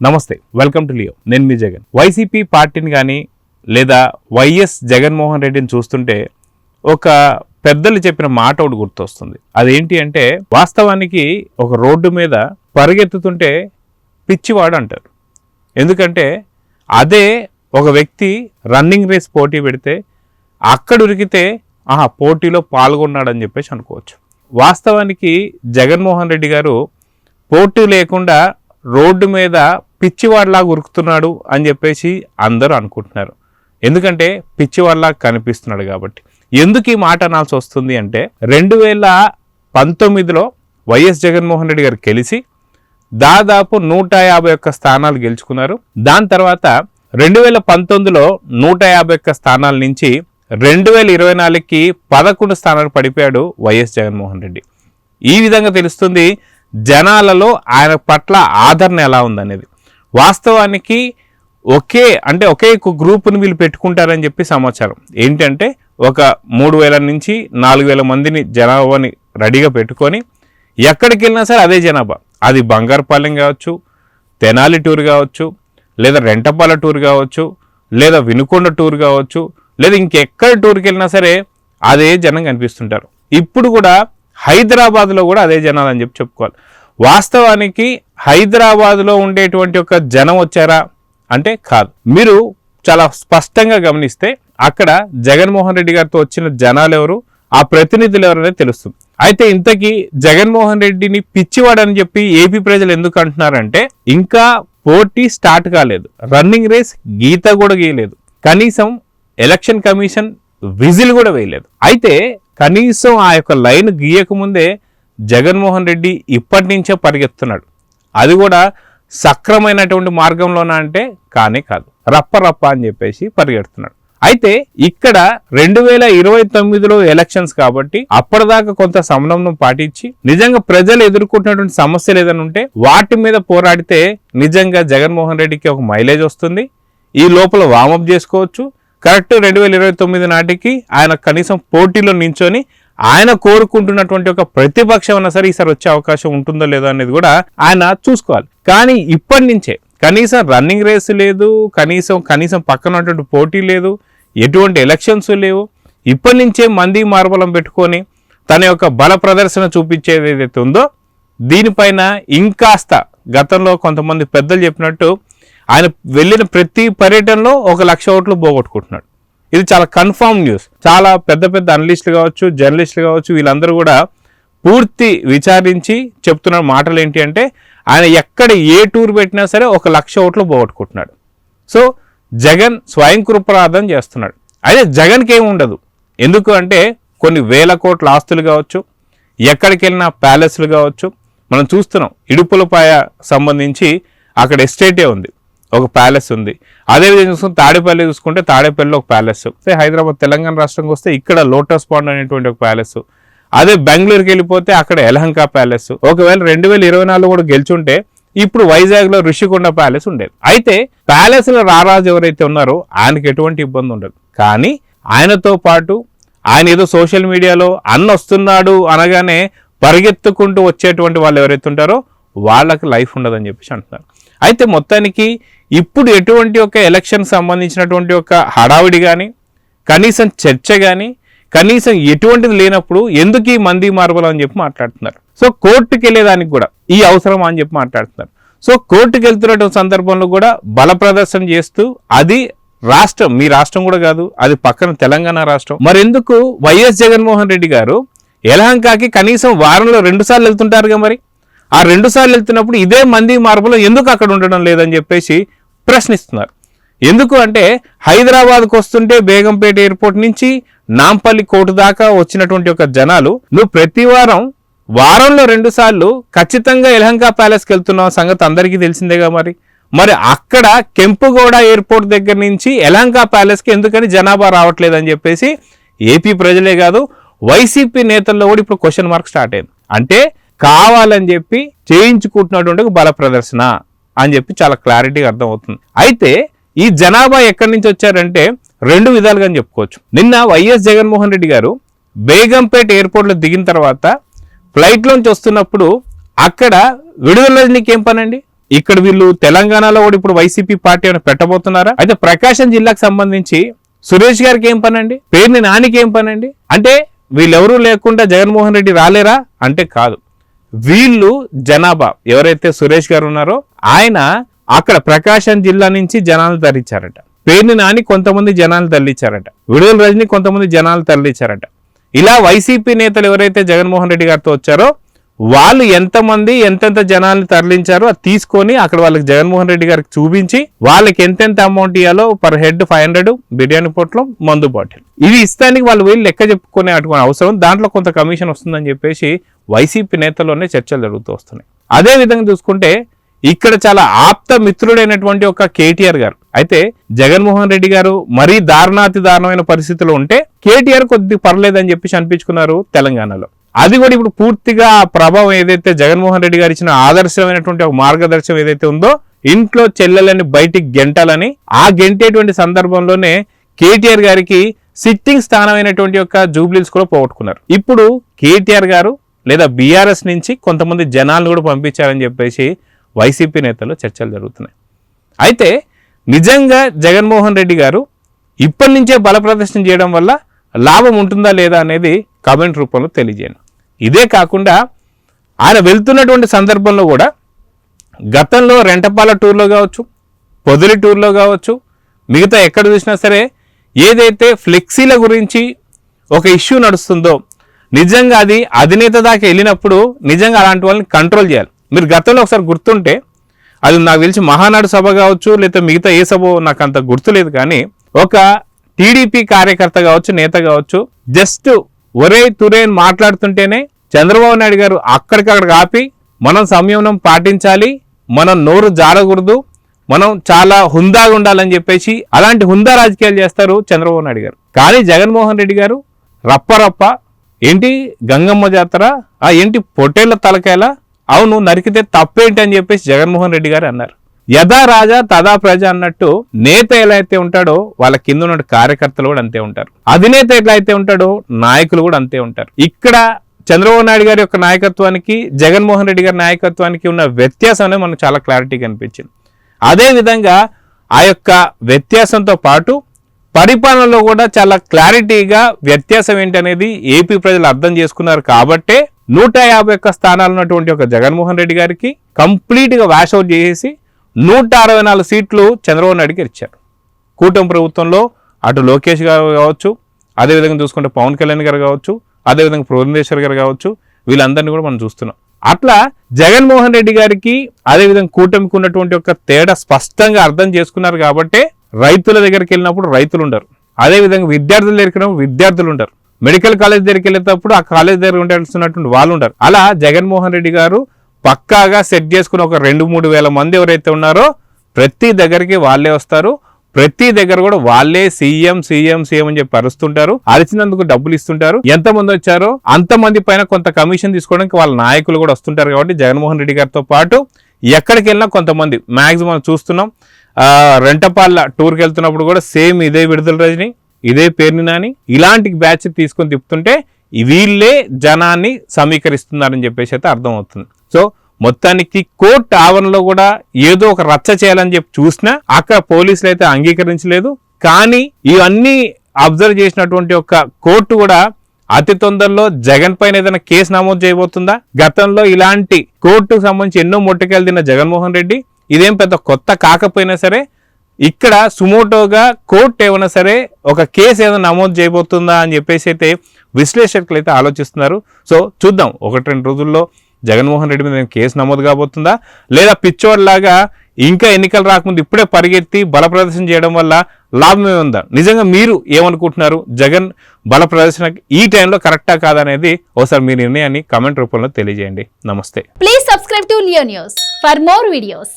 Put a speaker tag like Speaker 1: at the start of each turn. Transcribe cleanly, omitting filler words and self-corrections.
Speaker 1: నమస్తే, welcome to Leo. నేను మీ Jagan. YCP పార్టీని కానీ లేదా వైఎస్ జగన్మోహన్ రెడ్డిని చూస్తుంటే ఒక పెద్దలు చెప్పిన మాట ఒకటి గుర్తొస్తుంది. అదేంటి అంటే, వాస్తవానికి ఒక రోడ్డు మీద పరిగెత్తుతుంటే పిచ్చివాడు అంటారు. ఎందుకంటే అదే ఒక వ్యక్తి రన్నింగ్ రేస్ పోటీ పెడితే అక్కడ ఉరికితే పోటీలో పాల్గొన్నాడని చెప్పేసి అనుకోవచ్చు. వాస్తవానికి జగన్మోహన్ రెడ్డి గారు పోటీ లేకుండా రోడ్డు మీద పిచ్చివాడిలాగా ఉరుకుతున్నాడు అని చెప్పేసి అందరూ అనుకుంటున్నారు. ఎందుకంటే పిచ్చివాడిలాగా కనిపిస్తున్నాడు కాబట్టి. ఎందుకు ఈ మాట అనాల్సి వస్తుంది అంటే, 2019లో వైఎస్ జగన్మోహన్ రెడ్డి గారు గెలిచి దాదాపు 151 స్థానాలు గెలుచుకున్నారు. దాని తర్వాత 2019లో 151 స్థానాల నుంచి 2024కి 11 స్థానాలు పడిపోయాడు వైఎస్ జగన్మోహన్ రెడ్డి. ఈ విధంగా తెలుస్తుంది జనాలలో ఆయన పట్ల ఆదరణ ఎలా ఉందనేది. వాస్తవానికి ఒకే గ్రూపుని వీళ్ళు పెట్టుకుంటారని చెప్పి సమాచారం. ఏంటంటే ఒక 3000 నుంచి 4000 మందిని జనాభాని రెడీగా పెట్టుకొని ఎక్కడికి వెళ్ళినా సరే అదే జనాభా. అది బంగారుపాలెం కావచ్చు, తెనాలి టూర్ కావచ్చు, లేదా రెంటపాల టూర్ కావచ్చు, లేదా వినుకొండ టూర్ కావచ్చు, లేదా ఇంకెక్కడ టూర్కి వెళ్ళినా సరే అదే జనం కనిపిస్తుంటారు. ఇప్పుడు కూడా హైదరాబాద్లో కూడా అదే జనాలు అని చెప్పి చెప్పుకోవాలి. వాస్తవానికి హైదరాబాద్లో ఉండేటువంటి ఒక జనం వచ్చారా అంటే కాదు. మీరు చాలా స్పష్టంగా గమనిస్తే అక్కడ జగన్మోహన్ రెడ్డి గారితో వచ్చిన జనాలు ఎవరు, ఆ ప్రతినిధులు ఎవరనేది తెలుస్తుంది. అయితే ఇంతకీ జగన్మోహన్ రెడ్డిని పిచ్చివాడని చెప్పి ఏపీ ప్రజలు ఎందుకు అంటున్నారంటే, ఇంకా పోటీ స్టార్ట్ కాలేదు, రన్నింగ్ రేస్ గీత కూడా గీయలేదు, కనీసం ఎలక్షన్ కమిషన్ విజిల్ కూడా వేయలేదు. అయితే కనీసం ఆ యొక్క లైన్ గీయకముందే జగన్మోహన్ రెడ్డి ఇప్పటి నుంచే పరిగెత్తున్నాడు. అది కూడా సక్రమైనటువంటి మార్గంలోనా అంటే కానే కాదు, రప్ప అని చెప్పేసి పరిగెడుతున్నాడు. అయితే ఇక్కడ 2029లో ఎలక్షన్స్ కాబట్టి అప్పటిదాకా కొంత సమన్వయం పాటించి నిజంగా ప్రజలు ఎదుర్కొంటున్నటువంటి సమస్యలు ఏదైనా ఉంటే వాటి మీద పోరాడితే నిజంగా జగన్మోహన్ రెడ్డికి ఒక మైలేజ్ వస్తుంది. ఈ లోపల వామప్ చేసుకోవచ్చు. కరెక్ట్ 2029 నాటికి ఆయన కనీసం పోటీలో నించొని ఆయన కోరుకుంటున్నటువంటి ఒక ప్రతిపక్షం అన్నా సరే ఈసారి వచ్చే అవకాశం ఉంటుందో లేదో అనేది కూడా ఆయన చూసుకోవాలి. కానీ ఇప్పటి నుంచే కనీసం రన్నింగ్ రేస్ లేదు, కనీసం పక్కన ఉన్నటువంటి పోటీ లేదు, ఎటువంటి ఎలక్షన్స్ లేవు. ఇప్పటి నుంచే మంది మార్బలం పెట్టుకొని తన యొక్క బల ప్రదర్శన చూపించేది ఏదైతే ఉందో దీనిపైన ఇంకాస్త గతంలో కొంతమంది పెద్దలు చెప్పినట్టు ఆయన వెళ్ళిన ప్రతి పర్యటనలో 1,00,000 ఓట్లు పోగొట్టుకుంటున్నాడు. ఇది చాలా కన్ఫర్మ్ న్యూస్. చాలా పెద్ద పెద్ద అనలిస్టులు కావచ్చు, జర్నలిస్టులు కావచ్చు, వీళ్ళందరూ కూడా పూర్తి విచారించి చెప్తున్న మాటలు ఏంటి అంటే, ఆయన ఎక్కడ ఏ టూర్ పెట్టినా సరే 1,00,000 ఓట్లు పోగొట్టుకుంటున్నాడు. సో జగన్ స్వయం కృపరాధం చేస్తున్నాడు. అయితే జగన్కి ఏమి ఉండదు. ఎందుకు అంటే కొన్ని వేల కోట్ల ఆస్తులు కావచ్చు, ఎక్కడికి వెళ్ళినా ప్యాలెస్లు కావచ్చు. మనం చూస్తున్నాం ఇడుపులపాయ సంబంధించి అక్కడ ఎస్టేటే ఉంది, ఒక ప్యాలెస్ ఉంది. అదేవిధంగా చూసుకుంటే తాడేపల్లి చూసుకుంటే తాడేపల్లిలో ఒక ప్యాలెస్. హైదరాబాద్ తెలంగాణ రాష్ట్రంకి వస్తే ఇక్కడ లోటస్ పాండ్ అనేటువంటి ఒక ప్యాలెస్. అదే బెంగళూరుకి వెళ్ళిపోతే అక్కడ యలహంక ప్యాలెస్. ఒకవేళ 2024 కూడా గెలుచుంటే ఇప్పుడు వైజాగ్లో ఋషికొండ ప్యాలెస్ ఉండేది. అయితే ప్యాలెస్లో రారాజు ఎవరైతే ఉన్నారో ఆయనకి ఎటువంటి ఇబ్బంది ఉండదు. కానీ ఆయనతో పాటు ఆయన ఏదో సోషల్ మీడియాలో అన్న వస్తున్నాడు అనగానే పరిగెత్తుకుంటూ వచ్చేటువంటి వాళ్ళు ఎవరైతే ఉంటారో వాళ్ళకి లైఫ్ ఉండదని చెప్పేసి అంటున్నారు. అయితే మొత్తానికి ఇప్పుడు ఎటువంటి ఒక ఎలక్షన్ సంబంధించినటువంటి ఒక హడావిడి కానీ, కనీసం చర్చ కానీ, కనీసం ఎటువంటిది లేనప్పుడు ఎందుకు ఈ మంది మార్బలం అని చెప్పి మాట్లాడుతున్నారు. సో కోర్టుకి వెళ్ళేదానికి కూడా ఈ అవసరం అని చెప్పి మాట్లాడుతున్నారు. సో కోర్టుకి వెళ్తున్నటువంటి సందర్భంలో కూడా బల ప్రదర్శన చేస్తూ, అది రాష్ట్రం, మీ రాష్ట్రం కూడా కాదు, అది పక్కన తెలంగాణ రాష్ట్రం. మరెందుకు వైఎస్ జగన్మోహన్ రెడ్డి గారు యలహంకకి కనీసం వారంలో 2 సార్లు వెళ్తుంటారుగా, మరి ఆ 2 సార్లు వెళ్తున్నప్పుడు ఇదే మంది మార్బలం ఎందుకు అక్కడ ఉండడం లేదని చెప్పేసి ప్రశ్నిస్తున్నారు. ఎందుకు అంటే హైదరాబాద్కు వస్తుంటే బేగంపేట ఎయిర్పోర్ట్ నుంచి నాంపల్లి కోర్టు దాకా వచ్చినటువంటి ఒక జనాలు నువ్వు ప్రతి వారంలో 2 సార్లు ఖచ్చితంగా యలహంక ప్యాలెస్కి వెళ్తున్నావు సంగతి అందరికీ తెలిసిందేగా. మరి అక్కడ కెంపుగౌడ ఎయిర్పోర్ట్ దగ్గర నుంచి యలహంక ప్యాలెస్కి ఎందుకని జనాభా రావట్లేదని చెప్పేసి ఏపీ ప్రజలే కాదు వైసీపీ నేతల్లో కూడా ఇప్పుడు క్వశ్చన్ మార్క్ స్టార్ట్ అయింది. అంటే కావాలని చెప్పి చేయించుకుంటున్నటువంటి బల ప్రదర్శన అని చెప్పి చాలా క్లారిటీగా అర్థమవుతుంది. అయితే ఈ జనాభా ఎక్కడి నుంచి వచ్చారంటే 2 విధాలుగా చెప్పుకోవచ్చు. నిన్న వైఎస్ జగన్మోహన్ రెడ్డి గారు బేగంపేట ఎయిర్పోర్ట్లో దిగిన తర్వాత ఫ్లైట్లోంచి వస్తున్నప్పుడు అక్కడ విడుదల రజనీకి ఏం పనండి? ఇక్కడ వీళ్ళు తెలంగాణలో కూడా ఇప్పుడు వైసీపీ పార్టీ అని పెట్టబోతున్నారా? అయితే ప్రకాశం జిల్లాకు సంబంధించి సురేష్ గారికి ఏం పని అండి, పేర్ని నానికి ఏం పని అండి? అంటే వీళ్ళెవరూ లేకుండా జగన్మోహన్ రెడ్డి రాలేరా అంటే కాదు. వీళ్ళు జనాభా ఎవరైతే సురేష్ గారు ఉన్నారో ఆయన అక్కడ ప్రకాశం జిల్లా నుంచి జనాలు తరలించారట. పేర్ని నాని కొంతమంది జనాలు తరలించారట. విడుదల రజని కొంతమంది జనాలు తరలించారట. ఇలా వైసీపీ నేతలు ఎవరైతే జగన్మోహన్ రెడ్డి గారితో వచ్చారో వాళ్ళు ఎంతమంది ఎంతెంత జనాల్ని తరలించారో అది తీసుకొని అక్కడ వాళ్ళకి జగన్మోహన్ రెడ్డి గారికి చూపించి వాళ్ళకి ఎంతెంత అమౌంట్ ఇవ్వాలో పర్ హెడ్ 500 బిర్యానీ పొట్లం మందు బాటిల్ ఇది ఇస్తానికి వాళ్ళు వీళ్ళు లెక్క చెప్పుకునే అటువంటి అవసరం, దాంట్లో కొంత కమిషన్ వస్తుందని చెప్పేసి వైసీపీ నేతల్లోనే చర్చలు జరుగుతూ వస్తున్నాయి. అదే విధంగా చూసుకుంటే ఇక్కడ చాలా ఆప్త మిత్రుడైనటువంటి ఒక కేటీఆర్ గారు, అయితే జగన్మోహన్ రెడ్డి గారు మరీ దారుణాతి దారుణమైన పరిస్థితిలో ఉంటే కేటీఆర్ కొద్దిగా పర్లేదని చెప్పేసి అనిపించుకున్నారు తెలంగాణలో. అది కూడా ఇప్పుడు పూర్తిగా ఆ ప్రభావం ఏదైతే జగన్మోహన్ రెడ్డి గారు ఇచ్చిన ఆదర్శమైనటువంటి ఒక మార్గదర్శనం ఏదైతే ఉందో ఇంట్లో చెల్లెలని బయటికి గెంటాలని ఆ గెంటేటువంటి సందర్భంలోనే కేటీఆర్ గారికి సిట్టింగ్ స్థానమైనటువంటి యొక్క జూబ్లీస్ కూడా పోగొట్టుకున్నారు. ఇప్పుడు కేటీఆర్ గారు లేదా బీఆర్ఎస్ నుంచి కొంతమంది జనాలను కూడా పంపించారని చెప్పేసి వైసీపీ నేతల్లో చర్చలు జరుగుతున్నాయి. అయితే నిజంగా జగన్మోహన్ రెడ్డి గారు ఇప్పటి నుంచే బల ప్రదర్శన చేయడం వల్ల లాభం ఉంటుందా లేదా అనేది కామెంట్ రూపంలో తెలియజేయండి. ఇదే కాకుండా ఆయన వెళ్తున్నటువంటి సందర్భంలో కూడా గతంలో రెంటపాల టూర్లో కావచ్చు, పొదిలి టూర్లో కావచ్చు, మిగతా ఎక్కడ చూసినా సరే ఏదైతే ఫ్లెక్సీల గురించి ఒక ఇష్యూ నడుస్తుందో నిజంగా అది అధినేత దాకా వెళ్ళినప్పుడు నిజంగా అలాంటి వాళ్ళని కంట్రోల్ చేయాలి. మీరు గతంలో ఒకసారి గుర్తుంటే అది నాకు తెలిసి మహానాడు సభ కావచ్చు లేదా మిగతా ఏ సభ నాకు అంత గుర్తులేదు, కానీ ఒక టీడీపీ కార్యకర్త కావచ్చు నేత కావచ్చు జస్ట్ ఒరే తురే అని మాట్లాడుతుంటేనే చంద్రబాబు నాయుడు గారు అక్కడికక్కడికి ఆపి మనం సంయమనం పాటించాలి, మనం నోరు జారకూడదు, మనం చాలా హుందాగా ఉండాలని చెప్పేసి అలాంటి హుందా రాజకీయాలు చేస్తారు చంద్రబాబు నాయుడు గారు. కానీ జగన్మోహన్ రెడ్డి గారు రప్ప ఏంటి గంగమ్మ జాతర, ఏంటి పొట్టేళ్ల తలకాయల, అవును నరికితే తప్పేంటి అని చెప్పేసి జగన్మోహన్ రెడ్డి గారు అన్నారు. యథా రాజా తదా ప్రజ అన్నట్టు నేత ఎలా అయితే ఉంటాడో వాళ్ళ కింద ఉన్న కార్యకర్తలు కూడా అంతే ఉంటారు, అధినేత ఎట్లా అయితే ఉంటాడో నాయకులు కూడా అంతే ఉంటారు. ఇక్కడ చంద్రబాబు నాయుడు గారి యొక్క నాయకత్వానికి జగన్మోహన్ రెడ్డి గారి నాయకత్వానికి ఉన్న వ్యత్యాసం అనేది మనకు చాలా క్లారిటీగా అనిపించింది. అదేవిధంగా ఆ యొక్క వ్యత్యాసంతో పాటు పరిపాలనలో కూడా చాలా క్లారిటీగా వ్యత్యాసం ఏంటనేది ఏపీ ప్రజలు అర్థం చేసుకున్నారు. కాబట్టే 151 స్థానాలు ఉన్నటువంటి ఒక జగన్మోహన్ రెడ్డి గారికి కంప్లీట్గా వాష్ అవుట్ చేసేసి 164 సీట్లు చంద్రబాబు నాయుడుకి ఇచ్చారు. కూటమి ప్రభుత్వంలో అటు లోకేష్ గారు కావచ్చు, అదేవిధంగా చూసుకుంటే పవన్ కళ్యాణ్ గారు కావచ్చు, అదేవిధంగా పురంధేశ్వర్ గారు కావచ్చు, వీళ్ళందరినీ కూడా మనం చూస్తున్నాం. అట్లా జగన్మోహన్ రెడ్డి గారికి అదేవిధంగా కూటమికి ఉన్నటువంటి ఒక తేడా స్పష్టంగా అర్థం చేసుకున్నారు. కాబట్టే రైతుల దగ్గరికి వెళ్ళినప్పుడు రైతులు ఉండరు, అదేవిధంగా విద్యార్థుల దగ్గరికి వెళ్ళినప్పుడు విద్యార్థులు ఉండరు, మెడికల్ కాలేజ్ దగ్గరికి వెళ్ళేటప్పుడు ఆ కాలేజ్ దగ్గర ఉండాల్సినటువంటి వాళ్ళు ఉండరు. అలా జగన్మోహన్ రెడ్డి గారు పక్కాగా సెట్ చేసుకుని ఒక 2-3 వేల మంది ఎవరైతే ఉన్నారో ప్రతి దగ్గరికి వాళ్ళే వస్తారు, ప్రతి దగ్గర కూడా వాళ్ళే సీఎం అని చెప్పి అరుస్తుంటారు, అరిచినందుకు డబ్బులు ఇస్తుంటారు. ఎంతమంది వచ్చారో అంతమంది పైన కొంత కమిషన్ తీసుకోవడానికి వాళ్ళ నాయకులు కూడా వస్తుంటారు. కాబట్టి జగన్మోహన్ రెడ్డి గారితో పాటు ఎక్కడికి వెళ్ళినా కొంతమంది మ్యాక్సిమం చూస్తున్నాం. రెంటపాళ్ళ టూర్కి వెళ్తున్నప్పుడు కూడా సేమ్ ఇదే విడుదల రజని, ఇదే పేర్ని నాని ఇలాంటి బ్యాచ్ తీసుకొని తిప్పుతుంటే వీళ్ళే జనాన్ని సమీకరిస్తున్నారని చెప్పేసి అయితే అర్థమవుతుంది. సో మొత్తానికి కోర్టు ఆవరణలో కూడా ఏదో ఒక రచ్చ చేయాలని చెప్పి చూసినా అక్కడ పోలీసులు అయితే అంగీకరించలేదు. కానీ ఇవన్నీ అబ్జర్వ్ చేసినటువంటి ఒక కోర్టు కూడా అతి తొందరలో జగన్ పైన ఏదైనా కేసు నమోదు చేయబోతుందా? గతంలో ఇలాంటి కోర్టుకు సంబంధించి ఎన్నో మొట్టకెళ్ళి తిన్న జగన్మోహన్ రెడ్డి ఇదేం పెద్ద కొత్త కాకపోయినా సరే ఇక్కడ సుమోటోగా కోర్టు ఏమైనా సరే ఒక కేసు ఏదైనా నమోదు చేయబోతుందా అని చెప్పేసి అయితే విశ్లేషకులు అయితే ఆలోచిస్తున్నారు. సో చూద్దాం 1-2 రోజుల్లో జగన్మోహన్ రెడ్డి మీద కేసు నమోదు కాబోతుందా, లేదా పిచ్చోడ్లాగా ఇంకా ఎన్నికలు రాకముందు ఇప్పుడే పరిగెత్తి బల ప్రదర్శన చేయడం వల్ల లాభమే ఉందా? నిజంగా మీరు ఏమనుకుంటున్నారు? జగన్ బల ప్రదర్శన ఈ టైంలో కరెక్టా కాదనేది ఒకసారి మీ నిర్ణయాన్ని కామెంట్ రూపంలో తెలియజేయండి. నమస్తే.
Speaker 2: Please subscribe to Leo news for more videos.